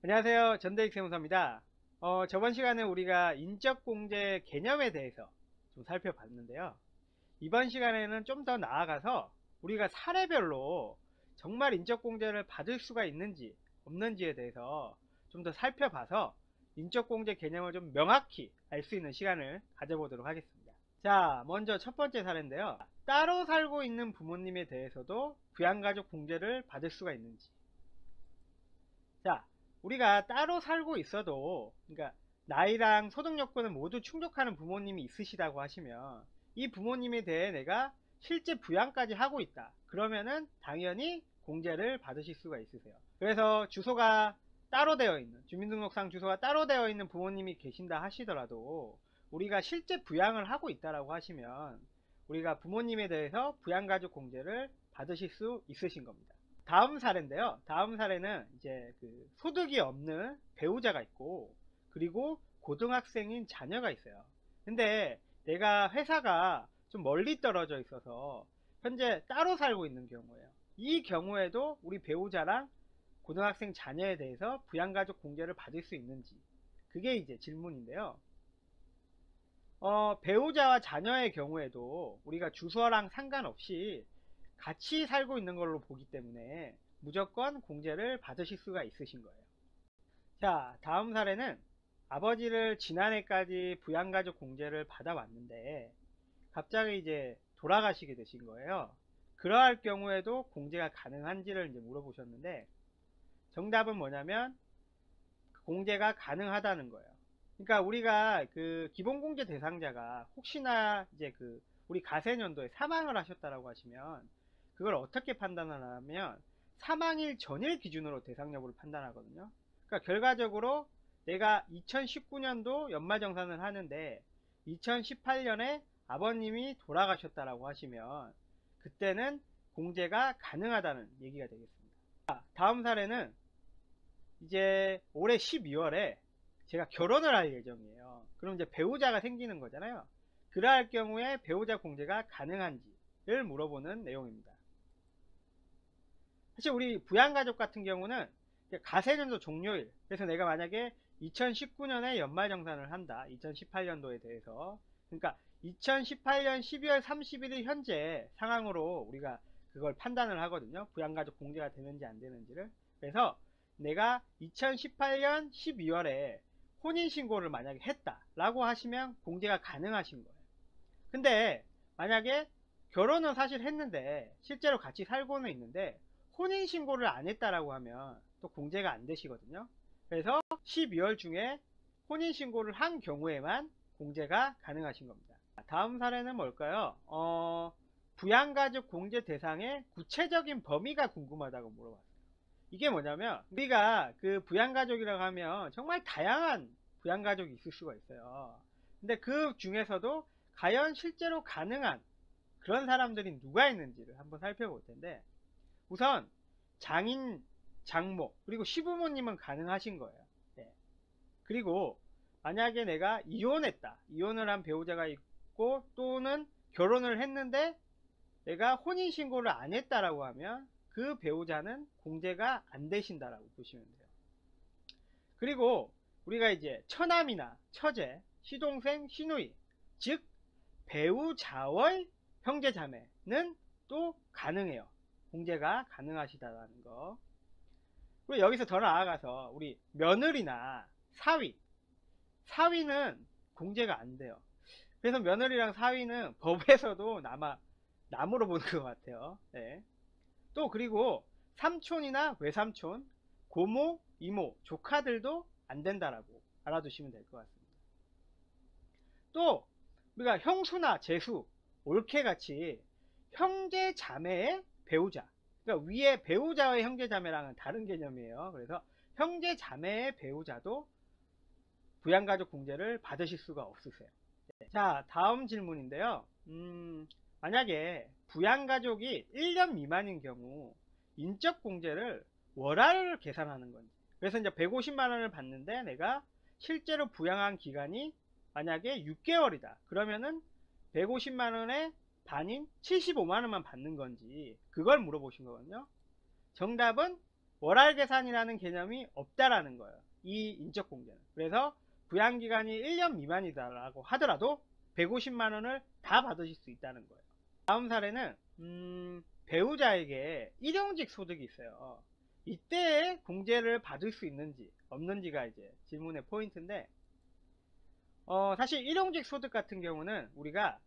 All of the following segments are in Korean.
안녕하세요. 전대익 세무사입니다. 저번 시간에 우리가 인적공제 개념에 대해서 좀 살펴봤는데요. 이번 시간에는 좀 더 나아가서 우리가 사례별로 정말 인적공제를 받을 수가 있는지 없는지에 대해서 좀 더 살펴봐서 인적공제 개념을 좀 명확히 알 수 있는 시간을 가져보도록 하겠습니다. 자, 먼저 첫 번째 사례인데요. 따로 살고 있는 부모님에 대해서도 부양가족 공제를 받을 수가 있는지. 자, 우리가 따로 살고 있어도, 그러니까 나이랑 소득 요건을 모두 충족하는 부모님이 있으시다고 하시면 이 부모님에 대해 내가 실제 부양까지 하고 있다. 그러면은 당연히 공제를 받으실 수가 있으세요. 그래서 주소가 따로 되어 있는, 주민등록상 주소가 따로 되어 있는 부모님이 계신다 하시더라도 우리가 실제 부양을 하고 있다라고 하시면 우리가 부모님에 대해서 부양가족 공제를 받으실 수 있으신 겁니다. 다음 사례인데요. 다음 사례는 이제 그 소득이 없는 배우자가 있고, 그리고 고등학생인 자녀가 있어요. 근데 내가 회사가 좀 멀리 떨어져 있어서 현재 따로 살고 있는 경우예요. 이 경우에도 우리 배우자랑 고등학생 자녀에 대해서 부양가족 공제를 받을 수 있는지, 그게 이제 질문인데요. 배우자와 자녀의 경우에도 우리가 주소랑 상관없이 같이 살고 있는 걸로 보기 때문에 무조건 공제를 받으실 수가 있으신 거예요. 자, 다음 사례는 아버지를 지난해까지 부양가족 공제를 받아왔는데 갑자기 이제 돌아가시게 되신 거예요. 그러할 경우에도 공제가 가능한지를 이제 물어보셨는데 정답은 뭐냐면 공제가 가능하다는 거예요. 그러니까 우리가 그 기본공제 대상자가 혹시나 이제 그 우리 가세년도에 사망을 하셨다라고 하시면 그걸 어떻게 판단을 하냐면 사망일 전일 기준으로 대상 여부를 판단하거든요. 그러니까 결과적으로 내가 2019년도 연말정산을 하는데 2018년에 아버님이 돌아가셨다라고 하시면 그때는 공제가 가능하다는 얘기가 되겠습니다. 자, 다음 사례는 이제 올해 12월에 제가 결혼을 할 예정이에요. 그럼 이제 배우자가 생기는 거잖아요. 그러할 경우에 배우자 공제가 가능한지를 물어보는 내용입니다. 사실 우리 부양가족 같은 경우는 가세년도 종료일, 그래서 내가 만약에 2019년에 연말정산을 한다, 2018년도에 대해서, 그러니까 2018년 12월 31일 현재 상황으로 우리가 그걸 판단을 하거든요. 부양가족 공제가 되는지 안 되는지를. 그래서 내가 2018년 12월에 혼인신고를 만약에 했다라고 하시면 공제가 가능하신 거예요. 근데 만약에 결혼은 사실 했는데 실제로 같이 살고는 있는데 혼인신고를 안 했다라고 하면 또 공제가 안 되시거든요. 그래서 12월 중에 혼인신고를 한 경우에만 공제가 가능하신 겁니다. 다음 사례는 뭘까요? 부양가족 공제 대상의 구체적인 범위가 궁금하다고 물어봤어요. 이게 뭐냐면 우리가 그 부양가족이라고 하면 정말 다양한 부양가족이 있을 수가 있어요. 근데 그 중에서도 과연 실제로 가능한 그런 사람들이 누가 있는지를 한번 살펴볼 텐데 우선 장인, 장모, 그리고 시부모님은 가능하신 거예요. 네. 그리고 만약에 내가 이혼했다. 이혼을 한 배우자가 있고 또는 결혼을 했는데 내가 혼인신고를 안 했다라고 하면 그 배우자는 공제가 안 되신다라고 보시면 돼요. 그리고 우리가 이제 처남이나 처제, 시동생, 시누이, 즉 배우자의 형제자매는 또 가능해요. 공제가 가능하시다라는 거. 그리고 여기서 더 나아가서 우리 며느리나 사위, 사위는 공제가 안 돼요. 그래서 며느리랑 사위는 법에서도 남으로 보는 것 같아요. 네. 또 그리고 삼촌이나 외삼촌, 고모, 이모, 조카들도 안 된다라고 알아두시면 될 것 같습니다. 또 우리가 형수나 제수, 올케같이 형제 자매의 배우자, 그러니까 위에 배우자의 형제 자매랑은 다른 개념이에요. 그래서 형제 자매의 배우자도 부양가족 공제를 받으실 수가 없으세요. 자, 다음 질문인데요. 만약에 부양가족이 1년 미만인 경우 인적공제를 월화를 계산하는 건지, 그래서 이제 150만 원을 받는데 내가 실제로 부양한 기간이 만약에 6개월이다. 그러면은 150만 원의 반인 75만 원만 받는 건지 그걸 물어보신 거거든요. 정답은 월할 계산이라는 개념이 없다라는 거예요. 이 인적공제는. 그래서 부양기간이 1년 미만이다라고 하더라도 150만원을 다 받으실 수 있다는 거예요. 다음 사례는 배우자에게 일용직 소득이 있어요. 이때 공제를 받을 수 있는지 없는지가 이제 질문의 포인트인데, 사실 일용직 소득 같은 경우는 우리가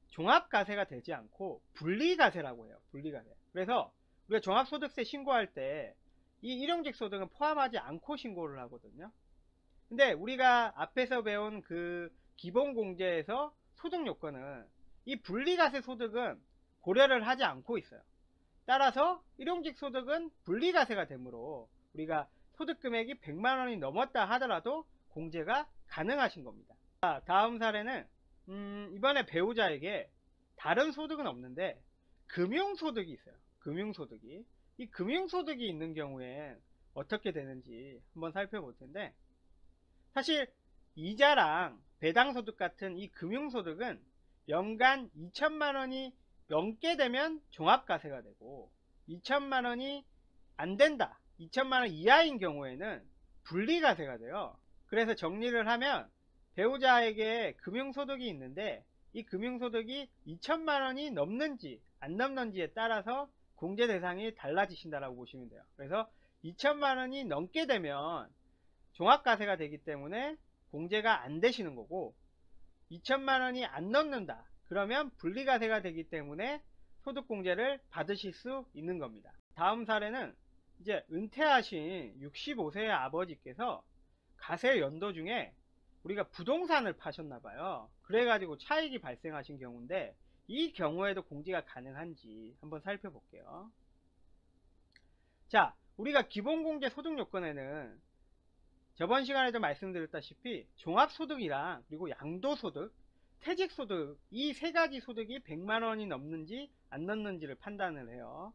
종합과세가 되지 않고 분리과세라고 해요. 분리과세. 그래서 우리가 종합소득세 신고할 때 이 일용직 소득은 포함하지 않고 신고를 하거든요. 근데 우리가 앞에서 배운 그 기본공제에서 소득 요건은 이 분리과세 소득은 고려를 하지 않고 있어요. 따라서 일용직 소득은 분리과세가 되므로 우리가 소득금액이 100만원이 넘었다 하더라도 공제가 가능하신 겁니다. 자, 다음 사례는 이번에 배우자에게 다른 소득은 없는데 금융소득이 있어요. 금융소득이. 이 금융소득이 있는 경우엔 어떻게 되는지 한번 살펴볼 텐데, 사실 이자랑 배당소득 같은 이 금융소득은 연간 2천만원이 넘게 되면 종합과세가 되고, 2천만원이 안 된다, 2천만원 이하인 경우에는 분리과세가 돼요. 그래서 정리를 하면 배우자에게 금융소득이 있는데 이 금융소득이 2천만원이 넘는지 안 넘는지에 따라서 공제 대상이 달라지신다라고 보시면 돼요. 그래서 2천만원이 넘게 되면 종합과세가 되기 때문에 공제가 안 되시는 거고, 2천만원이 안 넘는다 그러면 분리과세가 되기 때문에 소득공제를 받으실 수 있는 겁니다. 다음 사례는 이제 은퇴하신 65세의 아버지께서 가세 연도 중에 우리가 부동산을 파셨나봐요. 그래가지고 차익이 발생하신 경우인데, 이 경우에도 공제가 가능한지 한번 살펴볼게요. 자, 우리가 기본공제 소득요건에는 저번 시간에도 말씀드렸다시피 종합소득이랑 그리고 양도소득, 퇴직소득, 이 세 가지 소득이 100만원이 넘는지 안 넘는지를 판단을 해요.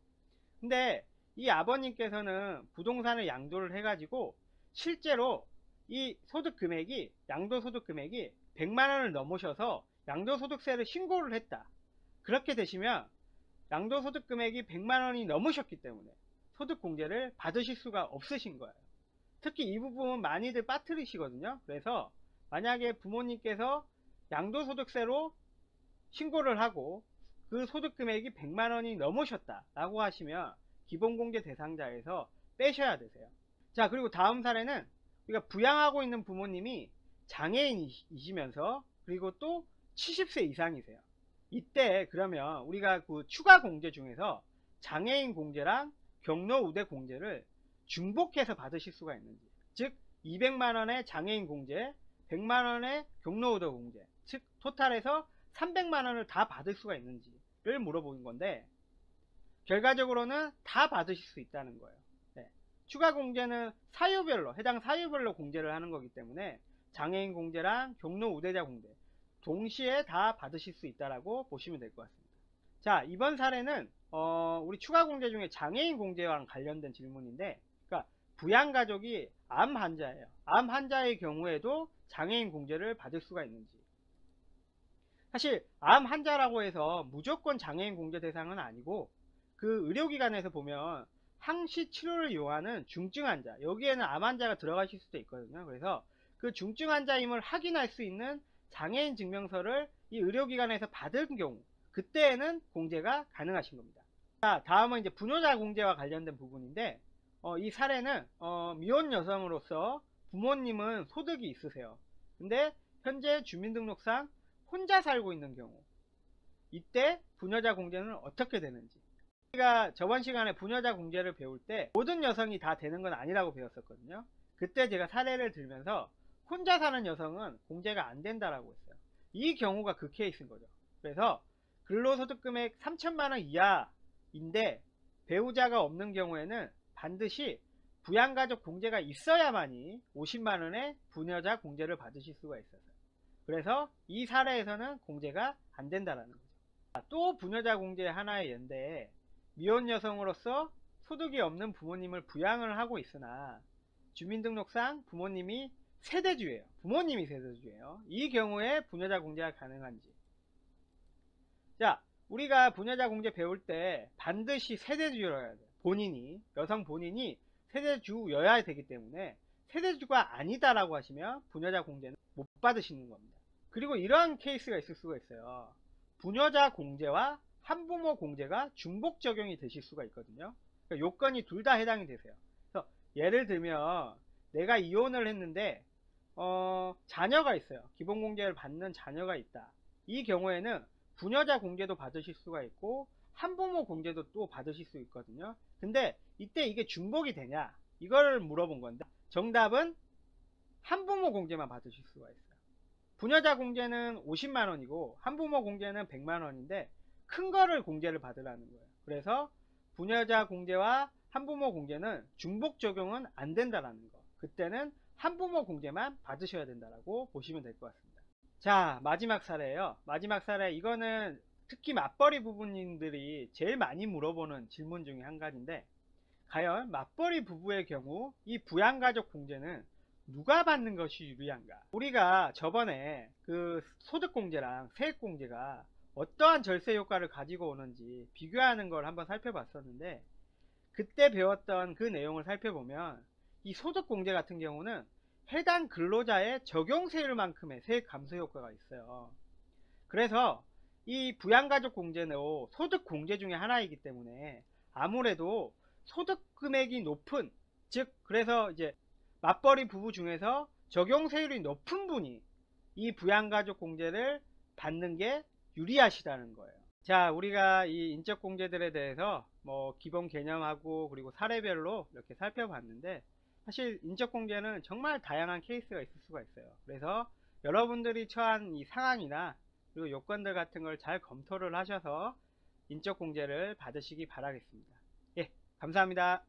근데 이 아버님께서는 부동산을 양도를 해가지고 실제로 이 소득금액이, 양도소득금액이 100만원을 넘으셔서 양도소득세를 신고를 했다. 그렇게 되시면 양도소득금액이 100만원이 넘으셨기 때문에 소득공제를 받으실 수가 없으신 거예요. 특히 이 부분 많이들 빠뜨리시거든요. 그래서 만약에 부모님께서 양도소득세로 신고를 하고 그 소득금액이 100만원이 넘으셨다 라고 하시면 기본공제 대상자에서 빼셔야 되세요. 자, 그리고 다음 사례는 우리가 부양하고 있는 부모님이 장애인이시면서 그리고 또 70세 이상이세요. 이때 그러면 우리가 그 추가 공제 중에서 장애인 공제랑 경로 우대 공제를 중복해서 받으실 수가 있는지, 즉 200만원의 장애인 공제, 100만원의 경로 우대 공제, 즉 토탈해서 300만원을 다 받을 수가 있는지를 물어보는 건데, 결과적으로는 다 받으실 수 있다는 거예요. 네. 추가 공제는 사유별로, 해당 사유별로 공제를 하는 거기 때문에 장애인 공제랑 경로 우대자 공제 동시에 다 받으실 수 있다라고 보시면 될 것 같습니다. 자, 이번 사례는 우리 추가 공제 중에 장애인 공제와 관련된 질문인데, 그러니까 부양가족이 암 환자예요. 암 환자의 경우에도 장애인 공제를 받을 수가 있는지. 사실 암 환자라고 해서 무조건 장애인 공제 대상은 아니고, 그 의료기관에서 보면 항시 치료를 이용하는 중증 환자, 여기에는 암 환자가 들어가실 수도 있거든요. 그래서 그 중증 환자임을 확인할 수 있는 장애인 증명서를 이 의료기관에서 받은 경우, 그때에는 공제가 가능하신 겁니다. 자, 다음은 이제 부녀자 공제와 관련된 부분인데, 이 사례는 미혼 여성으로서 부모님은 소득이 있으세요. 근데 현재 주민등록상 혼자 살고 있는 경우, 이때 부녀자 공제는 어떻게 되는지. 우리가 저번 시간에 부녀자 공제를 배울 때 모든 여성이 다 되는 건 아니라고 배웠었거든요. 그때 제가 사례를 들면서 혼자 사는 여성은 공제가 안 된다라고 했어요. 이 경우가 그 케이스인 거죠. 그래서 근로소득금액 3천만원 이하인데 배우자가 없는 경우에는 반드시 부양가족 공제가 있어야만이 50만원의 부녀자 공제를 받으실 수가 있어요. 그래서 이 사례에서는 공제가 안 된다라는 거죠. 또 부녀자 공제 하나의 예인데, 미혼 여성으로서 소득이 없는 부모님을 부양을 하고 있으나 주민등록상 부모님이 세대주예요. 부모님이 세대주예요. 이 경우에 부녀자 공제가 가능한지. 자, 우리가 부녀자 공제 배울 때 반드시 세대주여야 돼요. 본인이, 여성 본인이 세대주여야 되기 때문에 세대주가 아니다라고 하시면 부녀자 공제는 못 받으시는 겁니다. 그리고 이러한 케이스가 있을 수가 있어요. 부녀자 공제와 한부모 공제가 중복 적용이 되실 수가 있거든요. 그러니까 요건이 둘 다 해당이 되세요. 그래서 예를 들면 내가 이혼을 했는데 자녀가 있어요. 기본공제를 받는 자녀가 있다. 이 경우에는 부녀자 공제도 받으실 수가 있고 한부모 공제도 또 받으실 수 있거든요. 근데 이때 이게 중복이 되냐 이걸 물어본 건데 정답은 한부모 공제만 받으실 수가 있어요. 부녀자 공제는 50만원이고 한부모 공제는 100만원인데 큰 거를 공제를 받으라는 거예요. 그래서 부녀자 공제와 한부모 공제는 중복 적용은 안 된다라는 거. 그때는 한부모 공제만 받으셔야 된다라고 보시면 될 것 같습니다. 자, 마지막 사례예요. 마지막 사례, 이거는 특히 맞벌이 부부님들이 제일 많이 물어보는 질문 중에 한 가지인데, 과연 맞벌이 부부의 경우 이 부양가족 공제는 누가 받는 것이 유리한가? 우리가 저번에 그 소득공제랑 세액공제가 어떠한 절세 효과를 가지고 오는지 비교하는 걸 한번 살펴봤었는데, 그때 배웠던 그 내용을 살펴보면 이 소득공제 같은 경우는 해당 근로자의 적용세율만큼의 세액 감소 효과가 있어요. 그래서 이 부양가족 공제는 소득공제 중에 하나이기 때문에 아무래도 소득 금액이 높은, 즉 그래서 이제 맞벌이 부부 중에서 적용세율이 높은 분이 이 부양가족 공제를 받는 게 유리하시다는 거예요. 자, 우리가 이 인적공제들에 대해서 뭐 기본 개념하고 그리고 사례별로 이렇게 살펴봤는데, 사실 인적공제는 정말 다양한 케이스가 있을 수가 있어요. 그래서 여러분들이 처한 이 상황이나 그리고 요건들 같은 걸 잘 검토를 하셔서 인적공제를 받으시기 바라겠습니다. 예, 감사합니다.